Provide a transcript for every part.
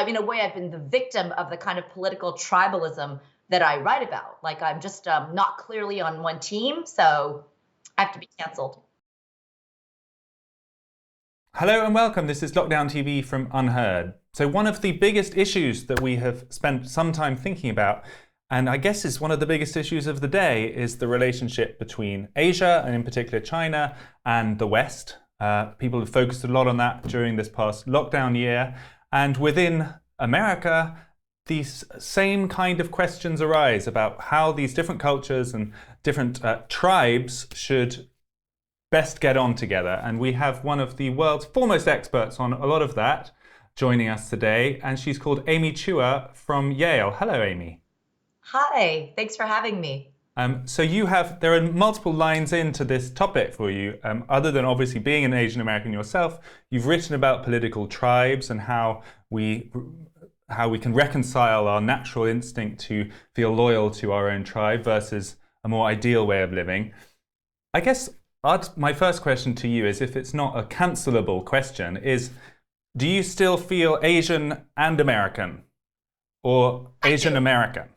in a way, I've been the victim of the kind of political tribalism that I write about. Like I'm just not clearly on one team, so I have to be canceled. Hello and welcome. This is Lockdown TV from Unheard. So one of the biggest issues that we have spent some time thinking about, and I guess is one of the biggest issues of the day, is the relationship between Asia, and in particular China, and the West. People have focused a lot on that during this past lockdown year. And within America, these same kind of questions arise about how these different cultures and different tribes should best get on together. And we have one of the world's foremost experts on a lot of that joining us today. And she's called Amy Chua from Yale. Hello, Amy. Hi, thanks for having me. So there are multiple lines into this topic for you. Other than obviously being an Asian American yourself, you've written about political tribes and how we can reconcile our natural instinct to feel loyal to our own tribe versus a more ideal way of living. I guess my first question to you is, if it's not a cancelable question, is do you still feel Asian and American or Asian American?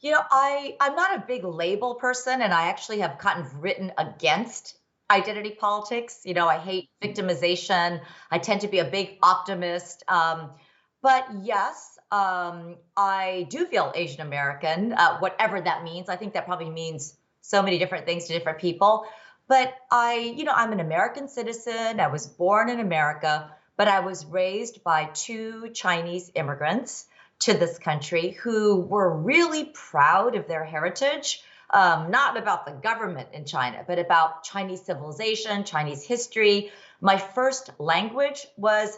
I'm not a big label person, and I actually have kind of written against identity politics. I hate victimization. I tend to be a big optimist. But yes, I do feel Asian American, whatever that means. I think that probably means so many different things to different people. But I'm an American citizen. I was born in America, but I was raised by two Chinese immigrants to this country who were really proud of their heritage, not about the government in China, but about Chinese civilization, Chinese history. My first language was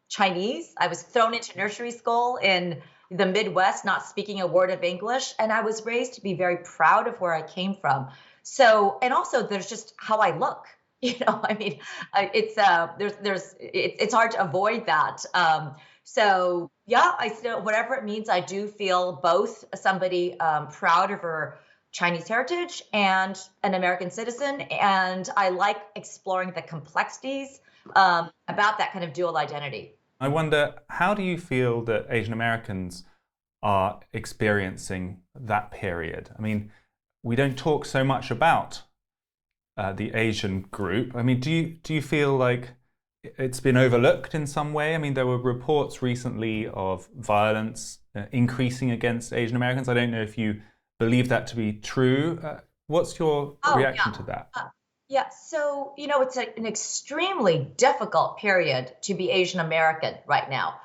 Chinese. I was thrown into nursery school in the Midwest, not speaking a word of English, and I was raised to be very proud of where I came from. So, and also there's just how I look. It's hard to avoid that. So yeah, I still, whatever it means, I do feel both somebody proud of her Chinese heritage and an American citizen, and I like exploring the complexities about that kind of dual identity. I wonder, how do you feel that Asian Americans are experiencing that period? I mean, we don't talk so much about the Asian group. I mean, do you feel like it's been overlooked in some way? I mean, there were reports recently of violence increasing against Asian Americans. I don't know if you believe that to be true. What's your reaction to that? Yeah, so, it's an extremely difficult period to be Asian American right now.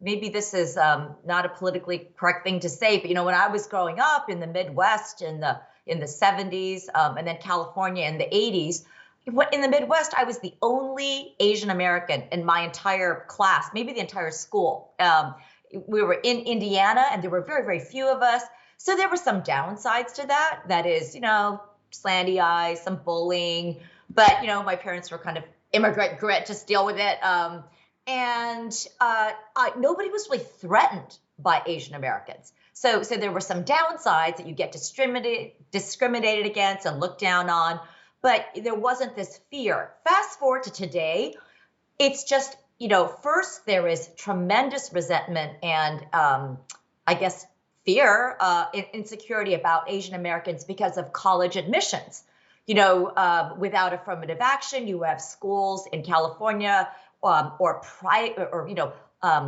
Maybe this is not a politically correct thing to say, but, when I was growing up in the Midwest in the 70s, and then California in the 80s, in the Midwest, I was the only Asian American in my entire class, maybe the entire school. We were in Indiana, and there were very, very few of us. So there were some downsides to that. That is, slanty eyes, some bullying. But, my parents were kind of immigrant grit, just deal with it. Nobody was really threatened by Asian Americans. So there were some downsides that you get discriminated against and looked down on. But there wasn't this fear. Fast forward to today, it's just, first there is tremendous resentment and I guess fear, insecurity about Asian Americans because of college admissions. Without affirmative action, you have schools in California or private or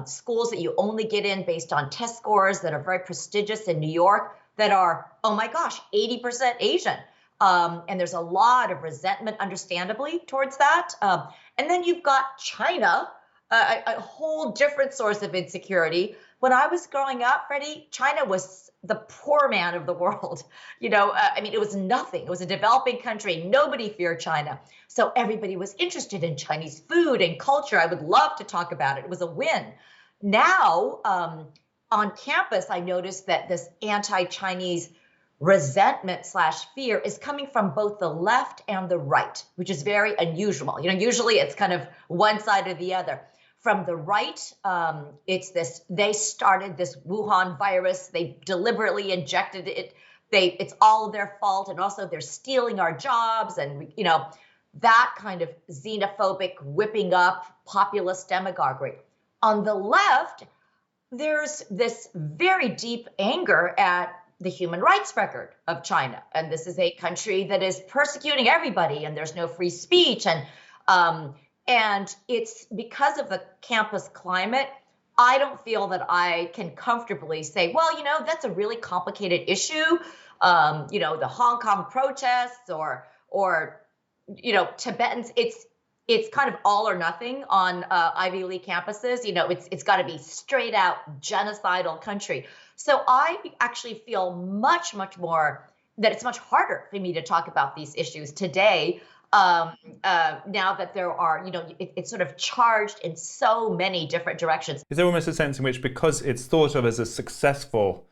schools that you only get in based on test scores that are very prestigious in New York that are, oh my gosh, 80% Asian. And there's a lot of resentment, understandably, towards that. And then you've got China, a whole different source of insecurity. When I was growing up, Freddie, China was the poor man of the world. It was nothing. It was a developing country. Nobody feared China. So everybody was interested in Chinese food and culture. I would love to talk about it. It was a win. Now, on campus, I noticed that this anti-Chinese resentment/fear is coming from both the left and the right, which is very unusual. Usually it's kind of one side or the other. From the right, it's this, they started this Wuhan virus. They deliberately injected it. It's all their fault. And also they're stealing our jobs. And, that kind of xenophobic, whipping up populist demagoguery. On the left, there's this very deep anger at the human rights record of China. And this is a country that is persecuting everybody, and there's no free speech. And it's because of the campus climate. I don't feel that I can comfortably say, well, that's a really complicated issue. The Hong Kong protests or Tibetans. It's kind of all or nothing on Ivy League campuses. It's got to be straight out genocidal country. So I actually feel much more that it's much harder for me to talk about these issues today. Now that there are, it's sort of charged in so many different directions. Is there almost a sense in which, because it's thought of as a successful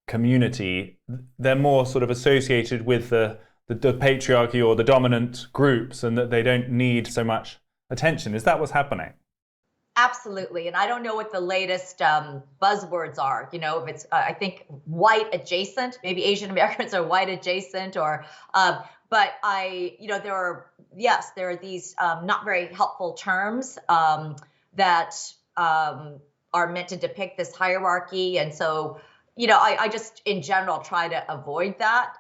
community, they're more sort of associated with the patriarchy or the dominant groups, and that they don't need so much attention? Is that what's happening? Absolutely. And I don't know what the latest buzzwords are. If it's, I think, white adjacent, maybe Asian Americans are white adjacent, but there are these not very helpful terms that are meant to depict this hierarchy. And so, I just in general try to avoid that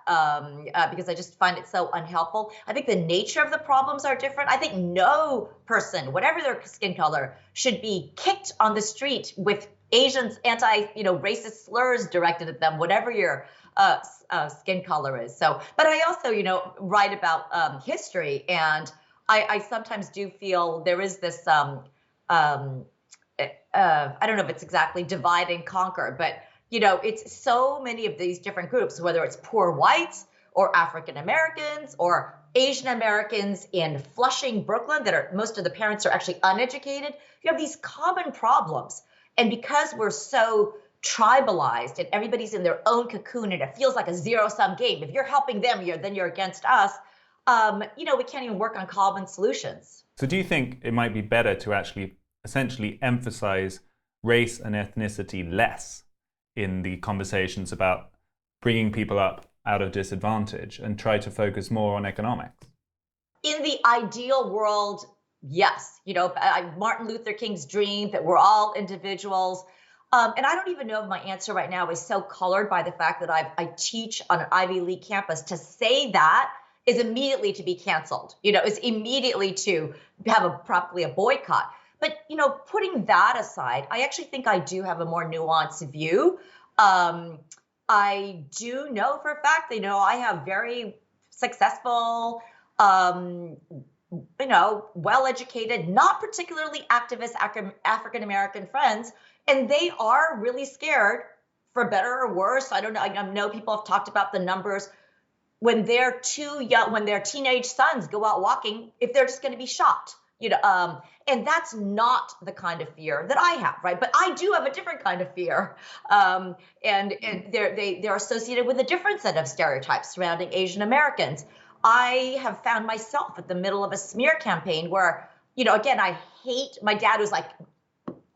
because I just find it so unhelpful. I think the nature of the problems are different. I think no person, whatever their skin color, should be kicked on the street with Asians racist slurs directed at them, whatever your skin color is. So, but I also, write about history, and I sometimes do feel there is this, I don't know if it's exactly divide and conquer, but it's so many of these different groups, whether it's poor whites or African Americans or Asian Americans in Flushing, Brooklyn, most of the parents are actually uneducated. You have these common problems. And because we're so tribalized and everybody's in their own cocoon and it feels like a zero-sum game, if you're helping them, then you're against us, we can't even work on common solutions. So do you think it might be better to actually essentially emphasize race and ethnicity less in the conversations about bringing people up out of disadvantage and try to focus more on economics? In the ideal world, yes. Martin Luther King's dream that we're all individuals. And I don't even know if my answer right now is so colored by the fact that I teach on an Ivy League campus. To say that is immediately to be canceled, is immediately to have probably a boycott. But, putting that aside, I actually think I do have a more nuanced view. I do know for a fact that, I have very successful, well-educated, not particularly activist African-American friends, and they are really scared, for better or worse. I don't know. I know people have talked about the numbers when they're too young, when their teenage sons go out walking, if they're just going to be shot. And that's not the kind of fear that I have, right? But I do have a different kind of fear, and they're associated with a different set of stereotypes surrounding Asian Americans. I have found myself at the middle of a smear campaign where, again, I hate my dad who's like,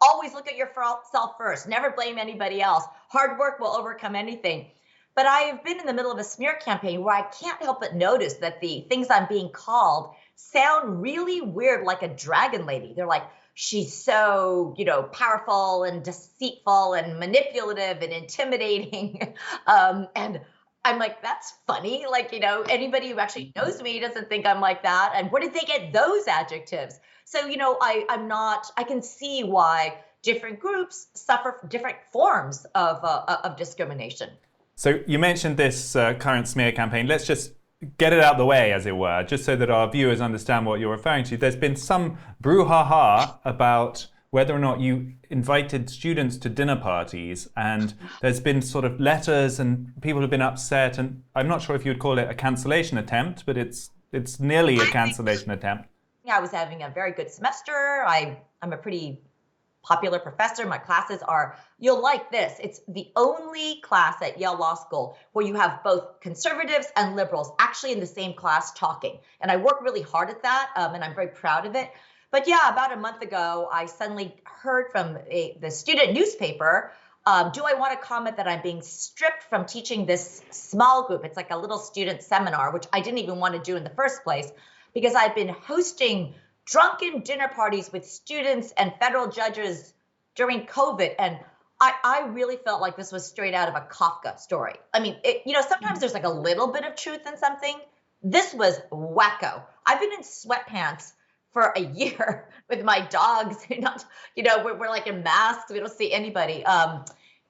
always look at yourself first, never blame anybody else. Hard work will overcome anything. But I have been in the middle of a smear campaign where I can't help but notice that the things I'm being called sound really weird, like a dragon lady. They're like, she's so, powerful and deceitful and manipulative and intimidating. And I'm like, that's funny. Like, anybody who actually knows me doesn't think I'm like that. And where did they get those adjectives? So, I can see why different groups suffer from different forms of discrimination. So you mentioned this current smear campaign. Let's just get it out of the way, as it were, just so that our viewers understand what you're referring to. There's been some brouhaha about whether or not you invited students to dinner parties, and there's been sort of letters and people have been upset, and I'm not sure if you'd call it a cancellation attempt, but it's nearly a cancellation attempt. I was having a very good semester. I'm a pretty popular professor. My classes are, you'll like this. It's the only class at Yale Law School where you have both conservatives and liberals actually in the same class talking. And I work really hard at that, and I'm very proud of it. But yeah, about a month ago, I suddenly heard from the student newspaper, do I want to comment that I'm being stripped from teaching this small group? It's like a little student seminar, which I didn't even want to do in the first place, because I've been hosting drunken dinner parties with students and federal judges during COVID, and I really felt like this was straight out of a Kafka story. I mean, sometimes there's like a little bit of truth in something. This was wacko. I've been in sweatpants for a year with my dogs. Not, we're like in masks. We don't see anybody.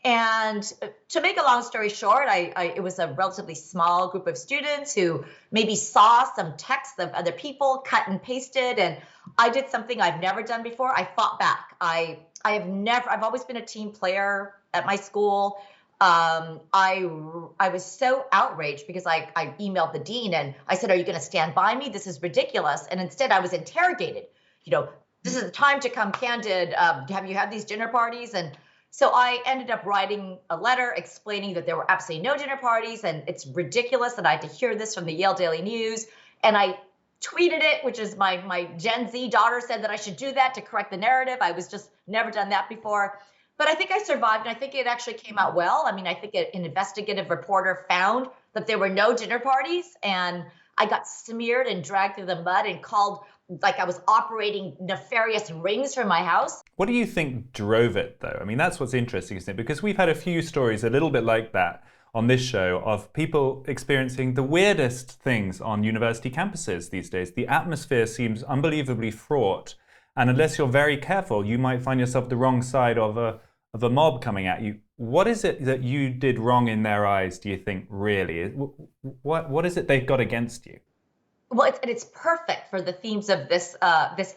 And to make a long story short, it was a relatively small group of students who maybe saw some texts of other people, cut and pasted, and I did something I've never done before. I fought back. I've always been a team player at my school. I was so outraged because I emailed the dean and I said, "Are you going to stand by me? This is ridiculous." And instead I was interrogated. This is the time to come candid. Have you had these dinner parties? And so I ended up writing a letter explaining that there were absolutely no dinner parties and it's ridiculous that I had to hear this from the Yale Daily News. And I tweeted it, which is my Gen Z daughter said that I should do that to correct the narrative. I was just never done that before. But I think I survived, and I think it actually came out well. I mean, I think an investigative reporter found that there were no dinner parties, and I got smeared and dragged through the mud and called like I was operating nefarious rings from my house. What do you think drove it, though? I mean, that's what's interesting, isn't it? Because we've had a few stories a little bit like that on this show of people experiencing the weirdest things on university campuses these days. The atmosphere seems unbelievably fraught, and unless you're very careful, you might find yourself the wrong side of a mob coming at you. What is it that you did wrong in their eyes, do you think, really? What is it they've got against you? Well, it's perfect for the themes of this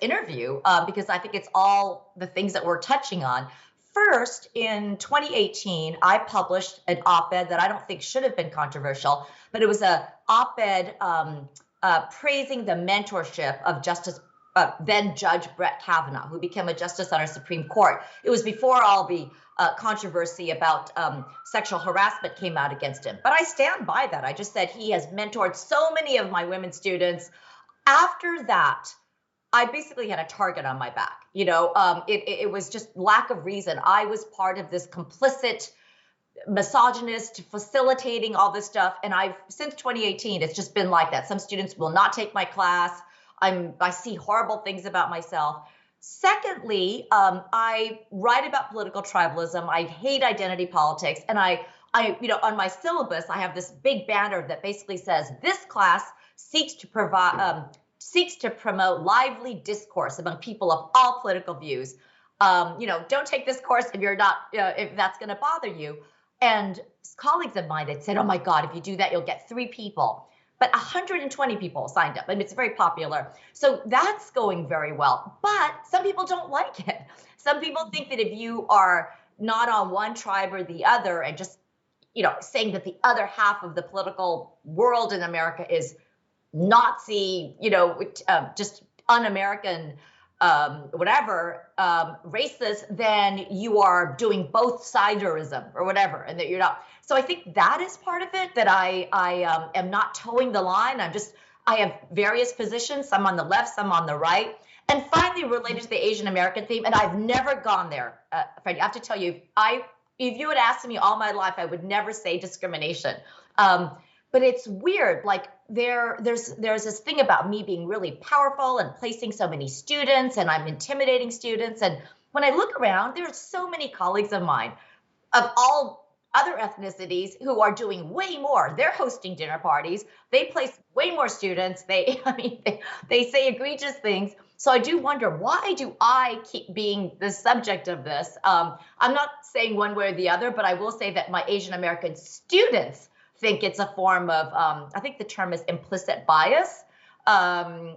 interview because I think it's all the things that we're touching on. First, in 2018, I published an op-ed that I don't think should have been controversial, but it was a op-ed praising the mentorship of then Judge Brett Kavanaugh, who became a justice on our Supreme Court. It was before all the controversy about sexual harassment came out against him. But I stand by that. I just said he has mentored so many of my women students. After that, I basically had a target on my back. It was just lack of reason. I was part of this complicit misogynist facilitating all this stuff. And since 2018, it's just been like that. Some students will not take my class. I see horrible things about myself. Secondly, I write about political tribalism. I hate identity politics. And I on my syllabus, I have this big banner that basically says this class seeks to promote lively discourse among people of all political views. Don't take this course if you're not, if that's going to bother you. And colleagues of mine had said, "Oh my God, if you do that, you'll get 3 people." But 120 people signed up, and it's very popular. So that's going very well. But some people don't like it. Some people think that if you are not on one tribe or the other and just, saying that the other half of the political world in America is Nazi, just un-American, racist, then you are doing both siderism or whatever, and that you're not. So I think that is part of it, that I am not towing the line. I have various positions, some on the left, some on the right. And finally, related to the Asian American theme, and I've never gone there, Freddie, I have to tell you, if you had asked me all my life, I would never say discrimination. But it's weird, like there's this thing about me being really powerful and placing so many students, and I'm intimidating students. And when I look around, there's so many colleagues of mine of all other ethnicities who are doing way more. They're hosting dinner parties. They place way more students. They say egregious things. So I do wonder, why do I keep being the subject of this? I'm not saying one way or the other, but I will say that my Asian American students think it's a form of, I think the term is implicit bias. So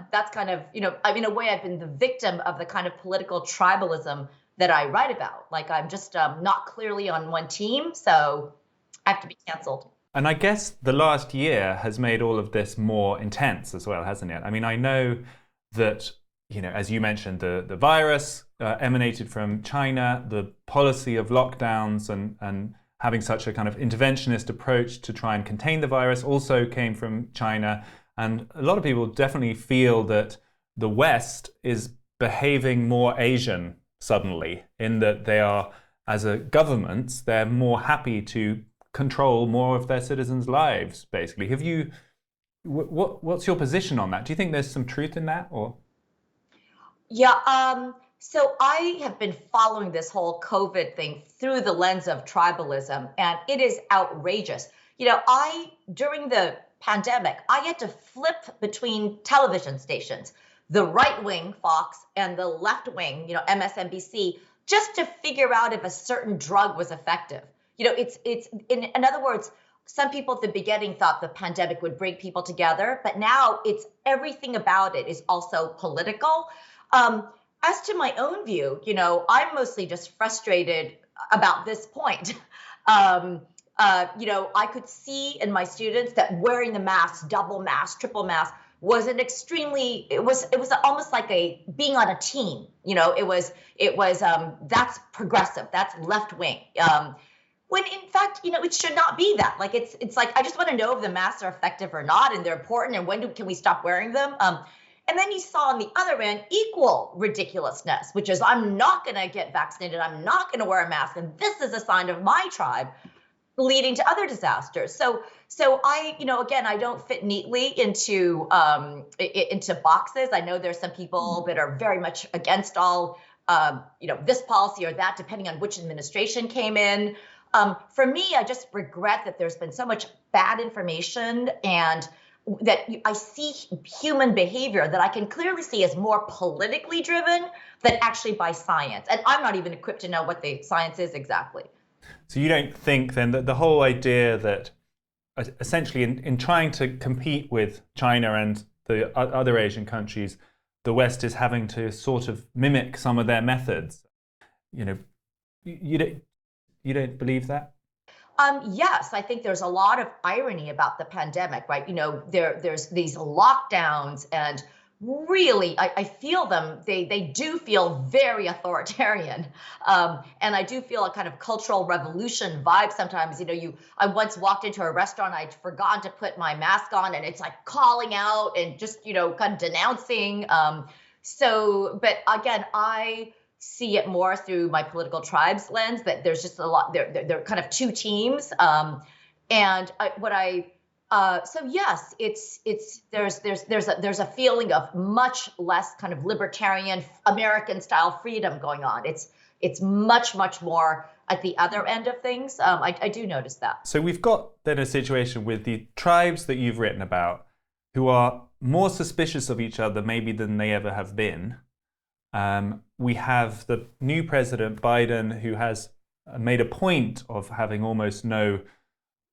that's kind of, in a way, I've been the victim of the kind of political tribalism that I write about. Like, I'm just not clearly on one team, so I have to be canceled. And I guess the last year has made all of this more intense as well, hasn't it? I mean, I know that, as you mentioned, the virus emanated from China, the policy of lockdowns and having such a kind of interventionist approach to try and contain the virus also came from China. And a lot of people definitely feel that the West is behaving more Asian suddenly, in that they are, as a government, they're more happy to control more of their citizens' lives, basically. What's your position on that? Do you think there's some truth in that, or? Yeah. So I have been following this whole COVID thing through the lens of tribalism, and it is outrageous. During the pandemic, I had to flip between television stations, the right wing Fox and the left wing, MSNBC, just to figure out if a certain drug was effective. It's in other words, some people at the beginning thought the pandemic would bring people together, but now it's everything about it is also political. Um, as to my own view, I'm mostly just frustrated about this point. I could see in my students that wearing the mask, double mask, triple mask, was an extremely. It was almost like a being on a team. It was that's progressive, that's left wing. When in fact, it should not be that. Like it's like I just want to know if the masks are effective or not, and they're important, and can we stop wearing them? And then you saw on the other end equal ridiculousness, which is I'm not going to get vaccinated, I'm not going to wear a mask, and this is a sign of my tribe, leading to other disasters. So I, again, I don't fit neatly into boxes. I know there's some people that are very much against all, this policy or that, depending on which administration came in. For me, I just regret that there's been so much bad information and that I see human behavior that I can clearly see as more politically driven than actually by science. And I'm not even equipped to know what the science is exactly. So you don't think then that the whole idea that essentially in trying to compete with China and the other Asian countries, the West is having to sort of mimic some of their methods? You don't believe that? Yes, I think there's a lot of irony about the pandemic, right? There's these lockdowns, and really, I feel them. They do feel very authoritarian, and I do feel a kind of cultural revolution vibe sometimes. I once walked into a restaurant, I'd forgotten to put my mask on, and it's like calling out and just kind of denouncing. But again, I see it more through my political tribes lens, that there's just a lot. They're kind of two teams, so yes, there's a feeling of much less kind of libertarian American style freedom going on. It's much more at the other end of things. I do notice that. So we've got then a situation with the tribes that you've written about, who are more suspicious of each other maybe than they ever have been. We have the new president, Biden, who has made a point of having almost no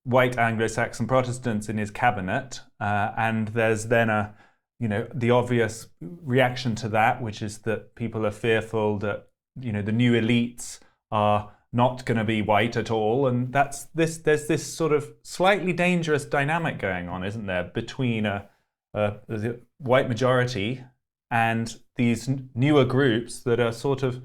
white Anglo-Saxon Protestants in his cabinet. And there's then the obvious reaction to that, which is that people are fearful that, the new elites are not going to be white at all. And there's this sort of slightly dangerous dynamic going on, isn't there, between a white majority and these newer groups that are sort of,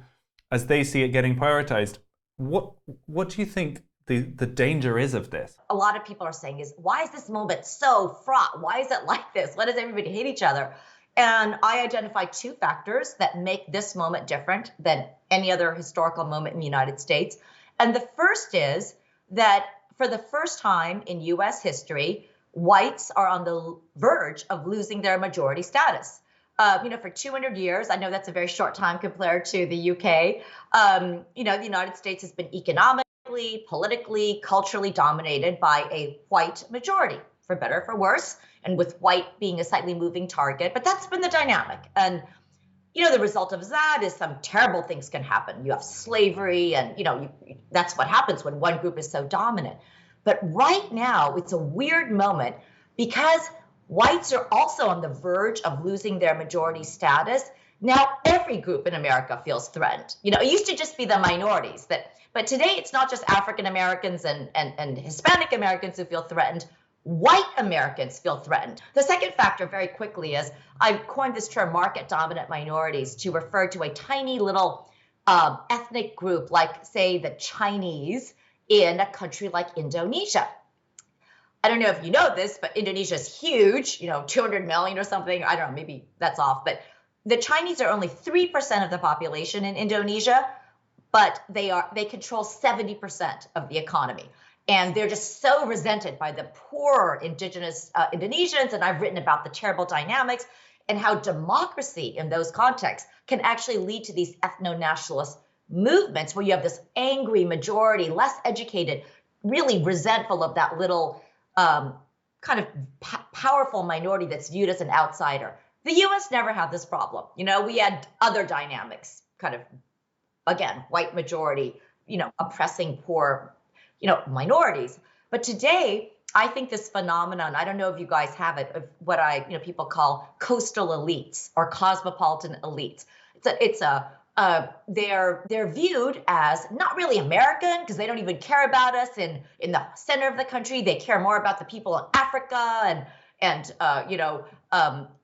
as they see it, getting prioritized. What do you think the danger is of this? A lot of people are saying is, why is this moment so fraught? Why is it like this? Why does everybody hate each other? And I identify two factors that make this moment different than any other historical moment in the United States. And the first is that for the first time in US history, whites are on the verge of losing their majority status. For 200 years, I know that's a very short time compared to the UK. The United States has been economically, politically, culturally dominated by a white majority, for better or for worse, and with white being a slightly moving target. But that's been the dynamic. And, the result of that is some terrible things can happen. You have slavery, and, that's what happens when one group is so dominant. But right now, it's a weird moment because whites are also on the verge of losing their majority status. Now, every group in America feels threatened. It used to just be the minorities, but today it's not just African Americans and Hispanic Americans who feel threatened. White Americans feel threatened. The second factor, very quickly, is I've coined this term market-dominant minorities to refer to a tiny little ethnic group, like, say, the Chinese in a country like Indonesia. I don't know if you know this, but Indonesia is huge, 200 million or something. I don't know, maybe that's off. But the Chinese are only 3% of the population in Indonesia, but they control 70% of the economy. And they're just so resented by the poor indigenous Indonesians. And I've written about the terrible dynamics. and how democracy in those contexts can actually lead to these ethno-nationalist movements where you have this angry majority, less educated, really resentful of that little kind of powerful minority that's viewed as an outsider. The US never had this problem. We had other dynamics, kind of, again, white majority, oppressing poor, minorities. But today, I think this phenomenon, I don't know if you guys have it, of what people call coastal elites or cosmopolitan elites. They're viewed as not really American because they don't even care about us in the center of the country. They care more about the people in Africa and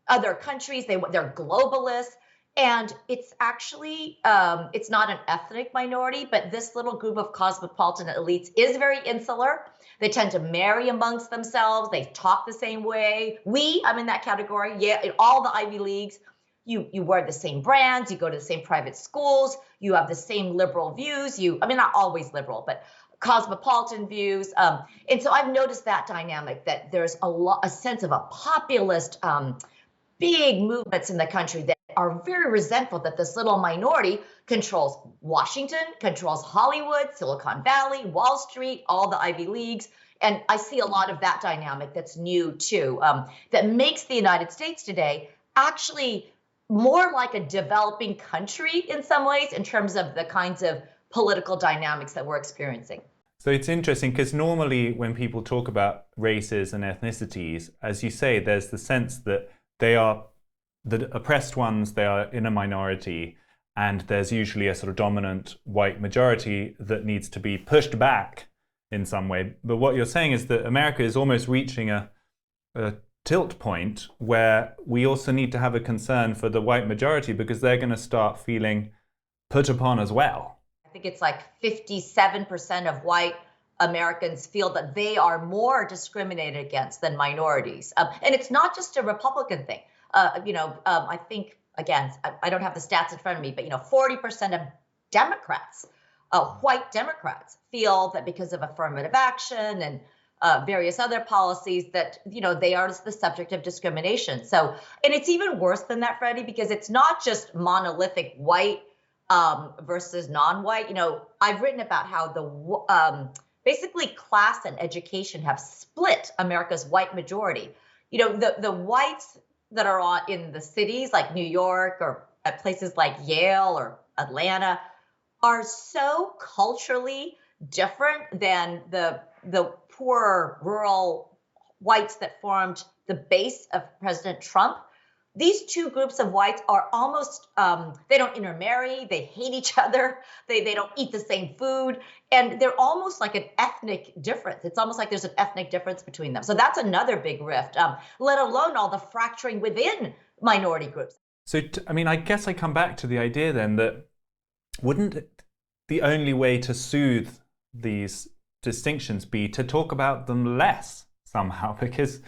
other countries. They're globalists. And it's actually, it's not an ethnic minority, but this little group of cosmopolitan elites is very insular. They tend to marry amongst themselves. They talk the same way. I'm in that category. Yeah, in all the Ivy Leagues, you wear the same brands, you go to the same private schools, you have the same liberal views. Not always liberal, but cosmopolitan views. And so I've noticed that dynamic, that there's a sense of a populist, big movements in the country that are very resentful that this little minority controls Washington, controls Hollywood, Silicon Valley, Wall Street, all the Ivy Leagues. And I see a lot of that dynamic that's new too, that makes the United States today actually more like a developing country in some ways in terms of the kinds of political dynamics that we're experiencing. So it's interesting because normally when people talk about races and ethnicities, as you say, there's the sense that they are the oppressed ones, they are in a minority, and there's usually a sort of dominant white majority that needs to be pushed back in some way. But what you're saying is that America is almost reaching a tilt point where we also need to have a concern for the white majority because they're going to start feeling put upon as well. I think it's like 57% of white Americans feel that they are more discriminated against than minorities. And it's not just a Republican thing. I think, again, I don't have the stats in front of me, but 40% of Democrats, white Democrats, feel that because of affirmative action and various other policies that, they are the subject of discrimination. So, and it's even worse than that, Freddie, because it's not just monolithic white versus non-white. I've written about how basically class and education have split America's white majority. The whites that are in the cities like New York or at places like Yale or Atlanta are so culturally different than the poor rural whites that formed the base of President Trump. These two groups of whites are almost, they don't intermarry, they hate each other, they don't eat the same food, and they're almost like an ethnic difference. It's almost like there's an ethnic difference between them. So that's another big rift, let alone all the fracturing within minority groups. So, I guess I come back to the idea then that wouldn't the only way to soothe these distinctions be to talk about them less somehow? Because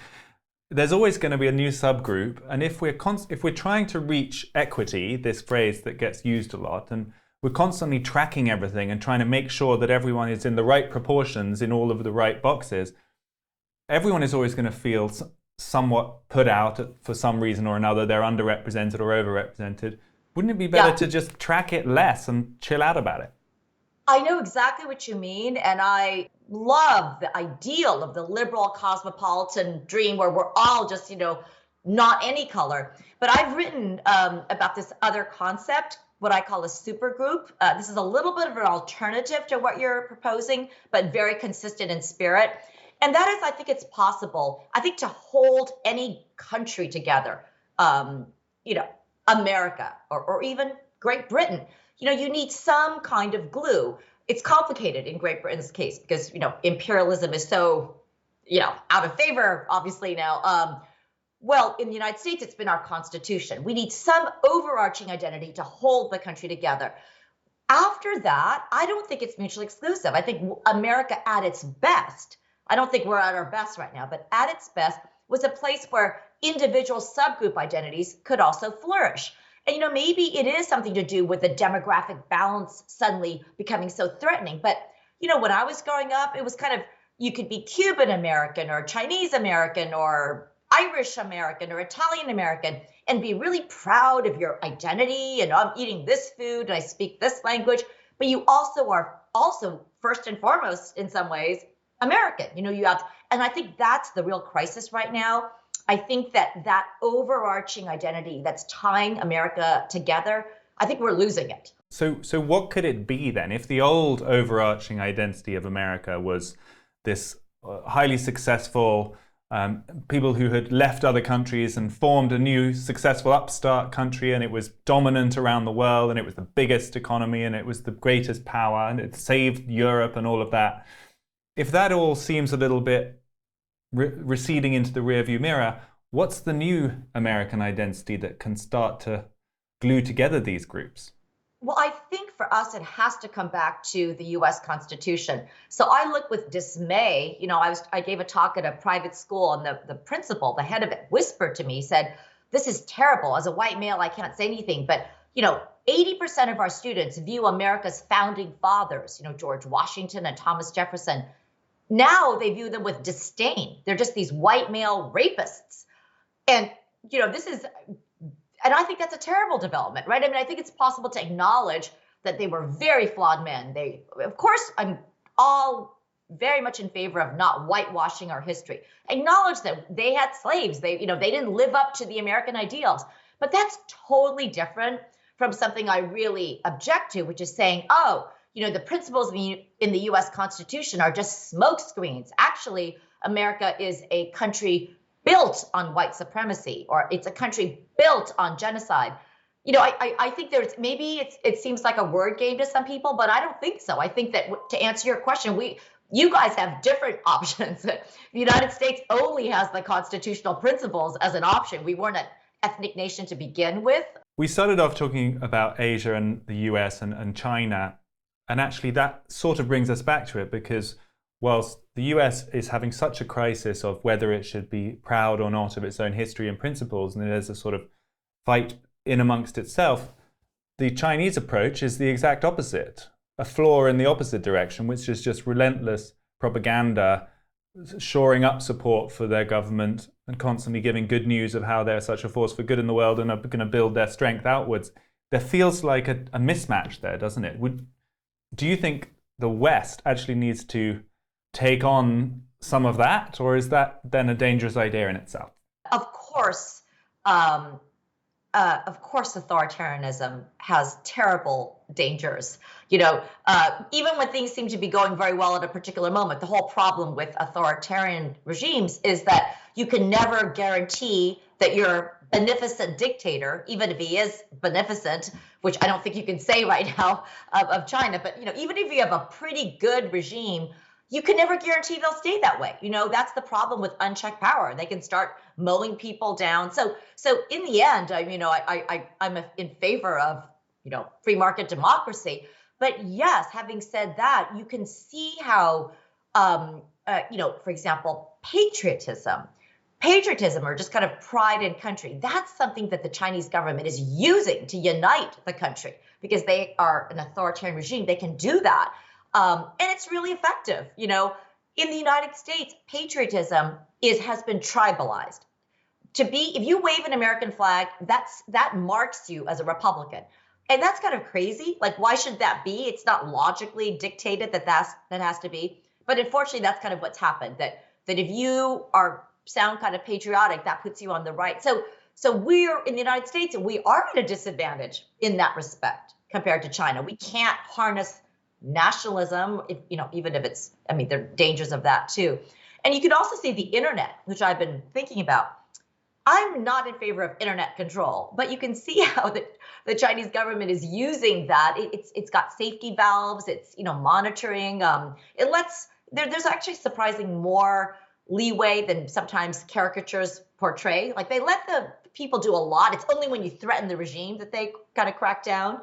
there's always going to be a new subgroup, and if we're trying to reach equity, this phrase that gets used a lot, and we're constantly tracking everything and trying to make sure that everyone is in the right proportions in all of the right boxes, everyone is always going to feel somewhat put out for some reason or another. They're underrepresented or overrepresented. Wouldn't it be better to just track it less and chill out about it? I know exactly what you mean, and I love the ideal of the liberal cosmopolitan dream where we're all just, not any color. But I've written about this other concept, what I call a supergroup. This is a little bit of an alternative to what you're proposing, but very consistent in spirit. And that is, I think it's possible, to hold any country together, America or even Great Britain. You need some kind of glue. It's complicated in Great Britain's case because, imperialism is so, out of favor, obviously now. Well, in the United States, it's been our Constitution. We need some overarching identity to hold the country together. After that, I don't think it's mutually exclusive. I think America at its best, I don't think we're at our best right now, but at its best was a place where individual subgroup identities could also flourish. And, maybe it is something to do with the demographic balance suddenly becoming so threatening. But, when I was growing up, it was kind of, you could be Cuban American or Chinese American or Irish American or Italian American and be really proud of your identity and I'm eating this food and I speak this language, but you also are also first and foremost in some ways American. You have, and I think that's the real crisis right now. I think that overarching identity that's tying America together, I think we're losing it. So what could it be then? If the old overarching identity of America was this highly successful people who had left other countries and formed a new successful upstart country, and it was dominant around the world, and it was the biggest economy, and it was the greatest power, and it saved Europe and all of that. If that all seems a little bit receding into the rearview mirror, what's the new American identity that can start to glue together these groups? Well, I think for us, it has to come back to the U.S. Constitution. So I look with dismay. I gave a talk at a private school, and the principal, the head of it, whispered to me, said, "This is terrible. As a white male, I can't say anything, but 80% of our students view America's founding fathers, George Washington and Thomas Jefferson. Now they view them with disdain. They're just these white male rapists." And this is. And I think that's a terrible development, right? I mean, I think it's possible to acknowledge that they were very flawed men. Of course, I'm all very much in favor of not whitewashing our history. Acknowledge that they had slaves. They didn't live up to the American ideals. But that's totally different from something I really object to, which is saying, the principles in the U.S. Constitution are just smokescreens. Actually, America is a country built on white supremacy, or it's a country built on genocide. I think it seems like a word game to some people, but I don't think so. I think that to answer your question, you guys have different options. The United States only has the constitutional principles as an option. We weren't an ethnic nation to begin with. We started off talking about Asia and the US and China, and actually that sort of brings us back to it, because whilst the US is having such a crisis of whether it should be proud or not of its own history and principles, and there's a sort of fight in amongst itself, the Chinese approach is the exact opposite, a flaw in the opposite direction, which is just relentless propaganda, shoring up support for their government and constantly giving good news of how they're such a force for good in the world and are going to build their strength outwards. There feels like a mismatch there, doesn't it? Do you think the West actually needs to take on some of that, or is that then a dangerous idea in itself? Of course, authoritarianism has terrible dangers. Even when things seem to be going very well at a particular moment, the whole problem with authoritarian regimes is that you can never guarantee that your beneficent dictator, even if he is beneficent, which I don't think you can say right now of China, but even if you have a pretty good regime, you can never guarantee they'll stay that way. That's the problem with unchecked power. They can start mowing people down. So in the end, I'm in favor of, free market democracy. But yes, having said that, you can see how, for example, patriotism or just kind of pride in country, that's something that the Chinese government is using to unite the country because they are an authoritarian regime. They can do that. And it's really effective. In the United States, patriotism has been tribalized. If you wave an American flag, that marks you as a Republican. And that's kind of crazy. Like, why should that be? It's not logically dictated that has to be. But unfortunately, that's kind of what's happened, that if you sound kind of patriotic, that puts you on the right. So we're in the United States, and we are at a disadvantage in that respect compared to China. We can't harness nationalism, even if there are dangers of that too. And you can also see the internet, which I've been thinking about. I'm not in favor of internet control, but you can see how the Chinese government is using that. It's got safety valves. It's monitoring. There's actually surprising more leeway than sometimes caricatures portray. Like, they let the people do a lot. It's only when you threaten the regime that they kind of crack down.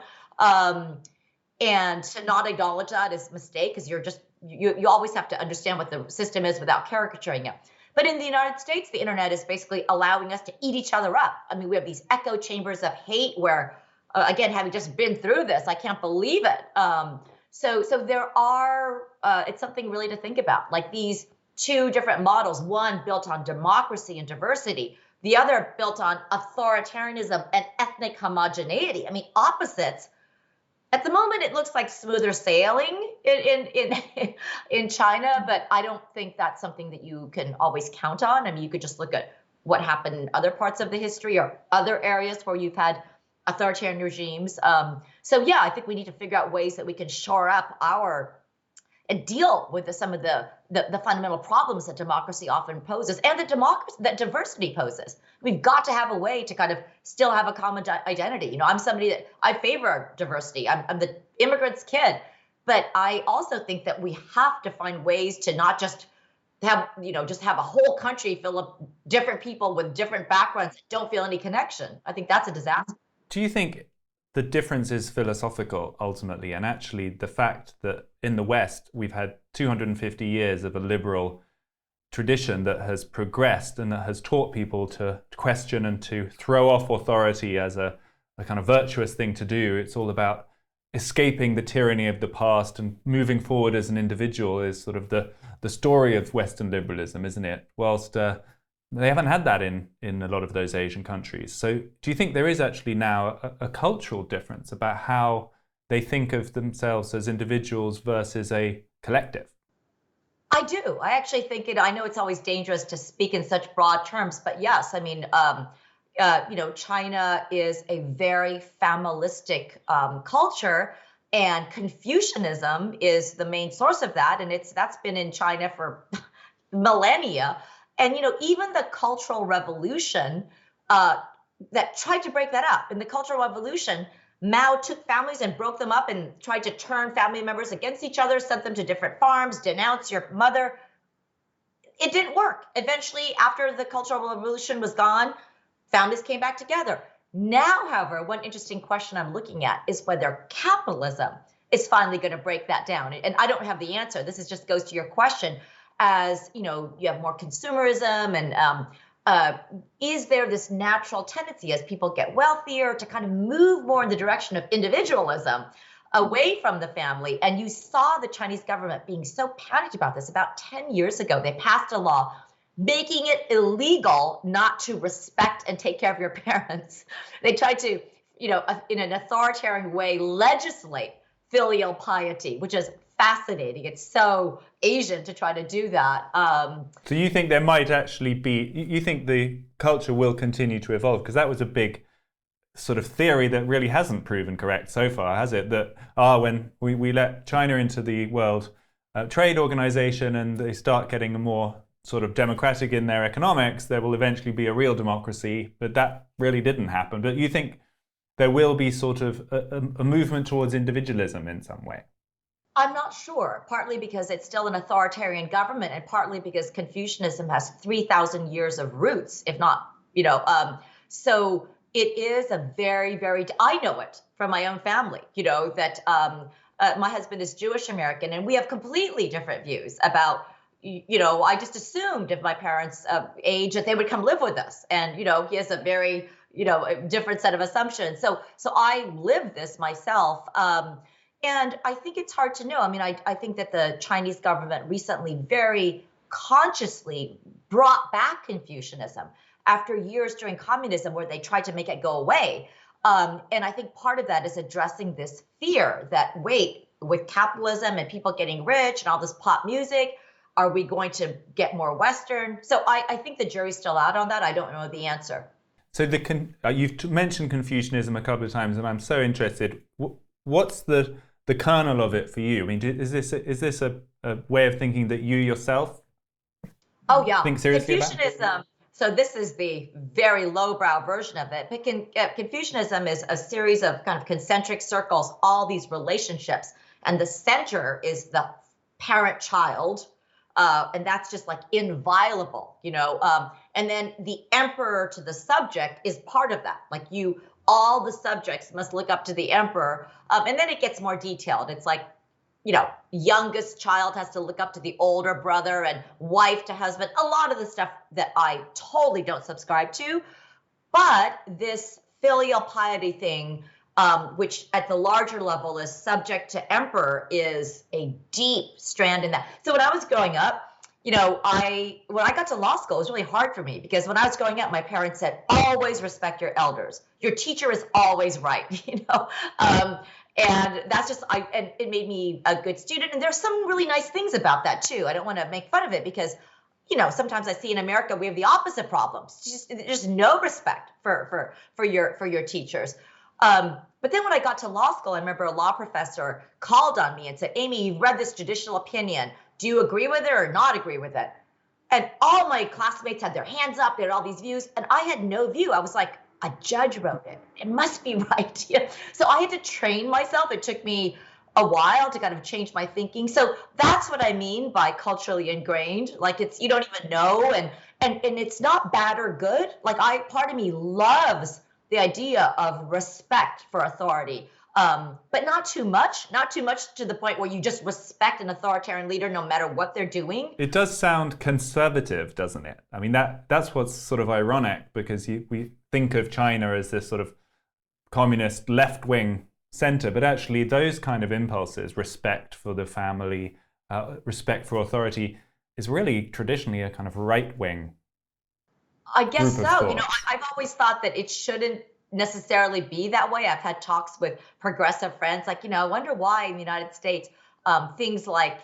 And to not acknowledge that is a mistake, because you always have to understand what the system is without caricaturing it. But in the United States, the internet is basically allowing us to eat each other up. I mean, we have these echo chambers of hate where, again, having just been through this, I can't believe it. So there are, it's something really to think about. Like, these two different models, one built on democracy and diversity, the other built on authoritarianism and ethnic homogeneity. I mean, opposites. At the moment, it looks like smoother sailing in China, but I don't think that's something that you can always count on. I mean, you could just look at what happened in other parts of the history or other areas where you've had authoritarian regimes. So yeah, I think we need to figure out ways that we can shore up and deal with some of the fundamental problems that democracy often poses and that diversity poses. We've got to have a way to kind of still have a common identity. You know, I'm somebody that I favor diversity. I'm the immigrant's kid, but I also think that we have to find ways to not just have a whole country full of different people with different backgrounds that don't feel any connection. I think that's a disaster. Do you think the difference is philosophical ultimately, and actually the fact that in the West we've had 250 years of a liberal tradition that has progressed and that has taught people to question and to throw off authority as a kind of virtuous thing to do? It's all about escaping the tyranny of the past and moving forward as an individual is sort of the story of Western liberalism, isn't it? Whilst they haven't had that in a lot of those Asian countries. So do you think there is actually now a cultural difference about how they think of themselves as individuals versus a collective? I do. I actually think I know it's always dangerous to speak in such broad terms, but yes, I mean, China is a very familistic culture, and Confucianism is the main source of that, and that's been in China for millennia. And even the Cultural Revolution that tried to break that up. In the Cultural Revolution, Mao took families and broke them up and tried to turn family members against each other, sent them to different farms, denounce your mother. It didn't work. Eventually, after the Cultural Revolution was gone, families came back together. Now, however, one interesting question I'm looking at is whether capitalism is finally going to break that down. And I don't have the answer. This just goes to your question. As you have more consumerism, and is there this natural tendency as people get wealthier to kind of move more in the direction of individualism away from the family? And you saw the Chinese government being so panicked about this. About 10 years ago, they passed a law making it illegal not to respect and take care of your parents. They tried to, in an authoritarian way, legislate filial piety, which is fascinating. It's so Asian to try to do that. So you think there might actually be, you think the culture will continue to evolve? Because that was a big sort of theory that really hasn't proven correct so far, has it? That when we let China into the World Trade Organization and they start getting more sort of democratic in their economics, there will eventually be a real democracy. But that really didn't happen. But you think there will be sort of a movement towards individualism in some way? I'm not sure, partly because it's still an authoritarian government, and partly because Confucianism has 3,000 years of roots, if not, so it is a very, very, I know it from my own family, that my husband is Jewish American, and we have completely different views about, I just assumed if my parents' age that they would come live with us. And, he has a very, a different set of assumptions. So I live this myself. And I think it's hard to know. I mean, I think that the Chinese government recently very consciously brought back Confucianism after years during communism where they tried to make it go away. And I think part of that is addressing this fear that, with capitalism and people getting rich and all this pop music, are we going to get more Western? So I think the jury's still out on that. I don't know the answer. So you've mentioned Confucianism a couple of times, and I'm so interested. What's the kernel of it for you? I mean, is this a way of thinking that you yourself think seriously Confucianism, about? So this is the very lowbrow version of it. But Confucianism is a series of kind of concentric circles, all these relationships. And the center is the parent-child. And that's just like inviolable, and then the emperor to the subject is part of that. Like all the subjects must look up to the emperor. And then it gets more detailed. It's like, youngest child has to look up to the older brother, and wife to husband, a lot of the stuff that I totally don't subscribe to. But this filial piety thing, which at the larger level is subject to emperor, is a deep strand in that. So when I was growing up, when I got to law school, it was really hard for me because when I was growing up, my parents said, always respect your elders. Your teacher is always right, and that's and it made me a good student. And there's some really nice things about that too. I don't want to make fun of it because, sometimes I see in America, we have the opposite problems. There's no respect for your teachers. But then when I got to law school, I remember a law professor called on me and said, Amy, you've read this judicial opinion. Do you agree with it or not agree with it? And all my classmates had their hands up. They had all these views. And I had no view. I was like, a judge wrote it. It must be right. So I had to train myself. It took me a while to kind of change my thinking. So that's what I mean by culturally ingrained. Like you don't even know. And it's not bad or good. Like part of me loves the idea of respect for authority. But not too much to the point where you just respect an authoritarian leader no matter what they're doing. It does sound conservative, doesn't it? I mean, that's what's sort of ironic, because we think of China as this sort of communist left-wing center, but actually those kind of impulses, respect for the family, respect for authority, is really traditionally a kind of right-wing. I guess so. I've always thought that it shouldn't necessarily be that way. I've had talks with progressive friends, like, I wonder why in the United States, things like,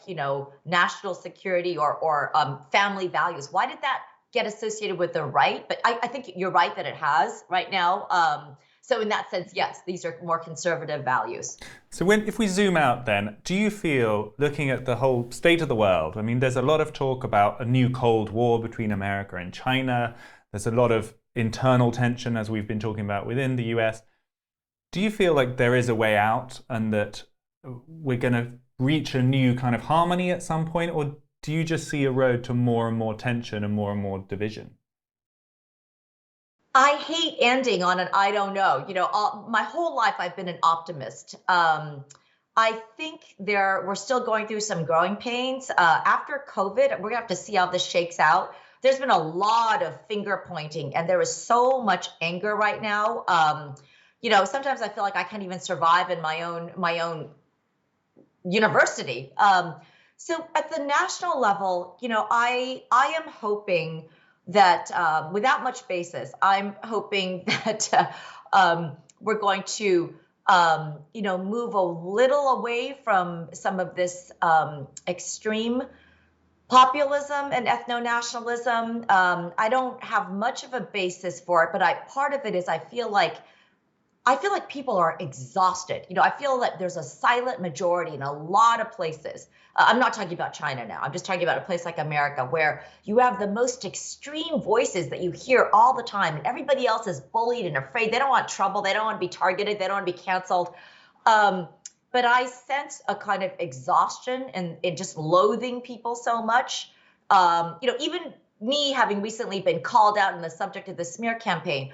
national security or family values, why did that get associated with the right? But I think you're right that it has right now. So in that sense, yes, these are more conservative values. So if we zoom out then, do you feel, looking at the whole state of the world, I mean, there's a lot of talk about a new Cold War between America and China. There's a lot of internal tension, as we've been talking about, within the US. Do you feel like there is a way out and that we're going to reach a new kind of harmony at some point? Or do you just see a road to more and more tension and more division? I hate ending on an I don't know. My whole life I've been an optimist. I think we're still going through some growing pains. After COVID, we're going to have to see how this shakes out. There's been a lot of finger pointing, and there is so much anger right now. Sometimes I feel like I can't even survive in my own university. So at the national level, I am hoping that without much basis, I'm hoping that we're going to move a little away from some of this extreme populism and ethno-nationalism. I don't have much of a basis for it, but part of it is I feel like people are exhausted. I feel that there's a silent majority in a lot of places. I'm not talking about China now. I'm just talking about a place like America where you have the most extreme voices that you hear all the time, and everybody else is bullied and afraid. They don't want trouble. They don't want to be targeted. They don't want to be canceled. But I sense a kind of exhaustion and just loathing people so much. Even me having recently been called out in the subject of the smear campaign.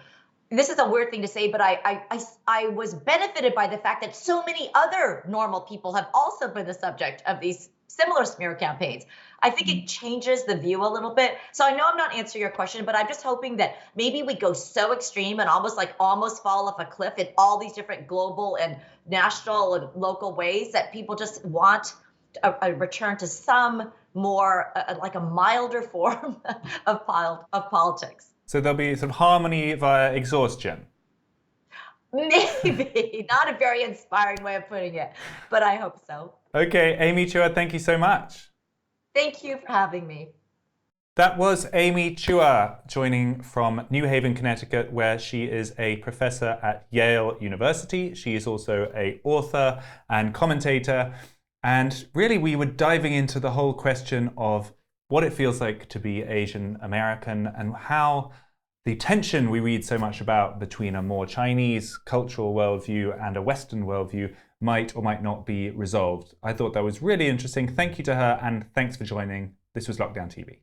This is a weird thing to say, but I was benefited by the fact that so many other normal people have also been the subject of these similar smear campaigns. I think it changes the view a little bit. So I know I'm not answering your question, but I'm just hoping that maybe we go so extreme and almost fall off a cliff in all these different global and national and local ways that people just want a return to some more like a milder form of politics. So there'll be some harmony via exhaustion. Maybe. Not a very inspiring way of putting it, but I hope so. Okay, Amy Chua, thank you so much. Thank you for having me. That was Amy Chua joining from New Haven, Connecticut, where she is a professor at Yale University. She is also an author and commentator. And really, we were diving into the whole question of what it feels like to be Asian American and how the tension we read so much about between a more Chinese cultural worldview and a Western worldview might or might not be resolved. I thought that was really interesting. Thank you to her, and thanks for joining. This was Lockdown TV.